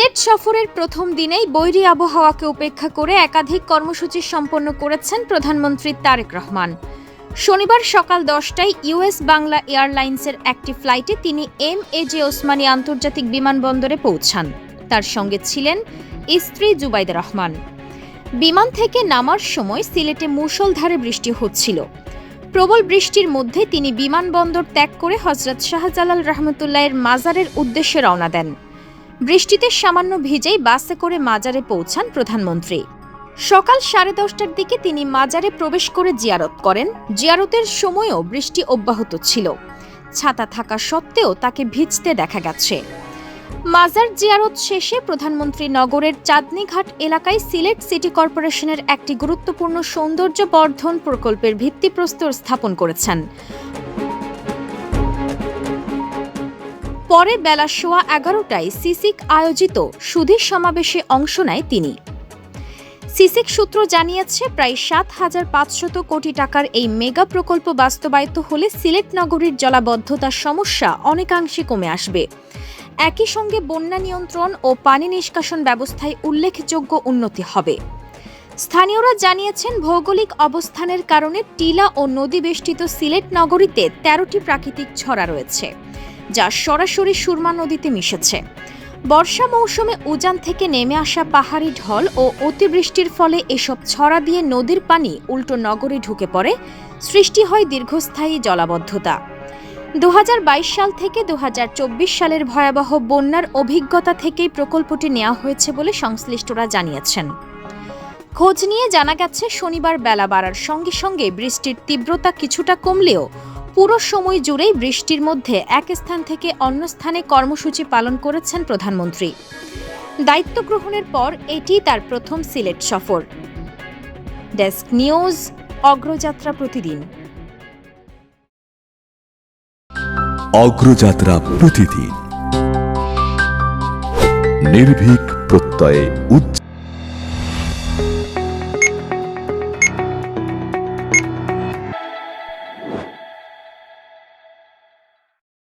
সিলেট সফরের প্রথম দিনেই বৈরী আবহাওয়াকে উপেক্ষা করে একাধিক কর্মসূচি সম্পন্ন করেছেন প্রধানমন্ত্রী তারেক রহমান। শনিবার সকাল 10টায় ইউএস বাংলা এয়ারলাইন্সের একটি ফ্লাইটে তিনি এম.এ.জে. ওসমানী আন্তর্জাতিক বিমানবন্দরে পৌঁছান। তার সঙ্গে ছিলেন স্ত্রী জুবাইদা রহমান। বিমান থেকে নামার সময় সিলেটে মুষলধারে বৃষ্টি হচ্ছিল। প্রবল বৃষ্টির মধ্যে তিনি বিমানবন্দর ত্যাগ করে হযরত শাহজালাল রহমতুল্লাহের মাজারের উদ্দেশ্যে রওনা দেন। বৃষ্টিতে সামান্য ভিজেই বাসে করে মাজারে পৌঁছান প্রধানমন্ত্রী। সকাল 10:30টার দিকে তিনি মাজারে প্রবেশ করে জিয়ারত করেন। জিয়ারতের সময়ও বৃষ্টি অব্যাহত ছিল। ছাতা থাকা সত্ত্বেও তাকে ভিজতে দেখা গেছে। মাজার জিয়ারত শেষে প্রধানমন্ত্রী নগরের চাঁদনীঘাট এলাকায় সিলেট সিটি কর্পোরেশনের একটি গুরুত্বপূর্ণ সৌন্দর্য বর্ধন প্রকল্পের ভিত্তিপ্রস্তর স্থাপন করেছেন। পরে বেলা 11:15টায় সিসিক আয়োজিত সুধী সমাবেশে অংশ নেয় তিনি। সিসিক সূত্র জানিয়েছে, প্রায় 7,500 কোটি টাকার এই মেগা প্রকল্প বাস্তবায়িত হলে সিলেট নগরীর জলাবদ্ধতার সমস্যা অনেকাংশে কমে আসবে। একই সঙ্গে বন্যা নিয়ন্ত্রণ ও পানি নিষ্কাশন ব্যবস্থায় উল্লেখযোগ্য উন্নতি হবে। স্থানীয়রা জানিয়েছেন, ভৌগোলিক অবস্থানের কারণে টিলা ও নদী বেষ্টিত সিলেট নগরীতে 13টি প্রাকৃতিক ছড়া রয়েছে, যা সরাসরি সুরমা নদীতে মিশেছে। বর্ষা মৌসুমে উজান থেকে নেমে আসা পাহাড়ি ঢল ও অতিবৃষ্টির ফলে এসব ছড়া দিয়ে নদীর পানি উল্টো নগরে ঢুকে পড়ে, সৃষ্টি হয় দীর্ঘস্থায়ী জলাবদ্ধতা। 2022 সাল থেকে 2024 সালের ভয়াবহ বন্যার অভিজ্ঞতা থেকেই প্রকল্পটি নেওয়া হয়েছে বলে সংশ্লিষ্টরা জানিয়েছেন। খোঁজ নিয়ে জানা গেছে, শনিবার বেলা বাড়ার সঙ্গে সঙ্গে বৃষ্টির তীব্রতা কিছুটা কমলেও পুরো সময় জুড়েই বৃষ্টির মধ্যে এক স্থান থেকে অন্য স্থানে কর্মসূচি পালন করেছেন প্রধানমন্ত্রী। দায়িত্ব গ্রহণের পর এটি তার প্রথম সিলেট সফর। ডেস্ক নিউজ, অগ্রযাত্রা প্রতিদিন। অগ্রযাত্রা প্রতিদিন, নির্ভীক প্রত্যয়ে উজ্জ্বল।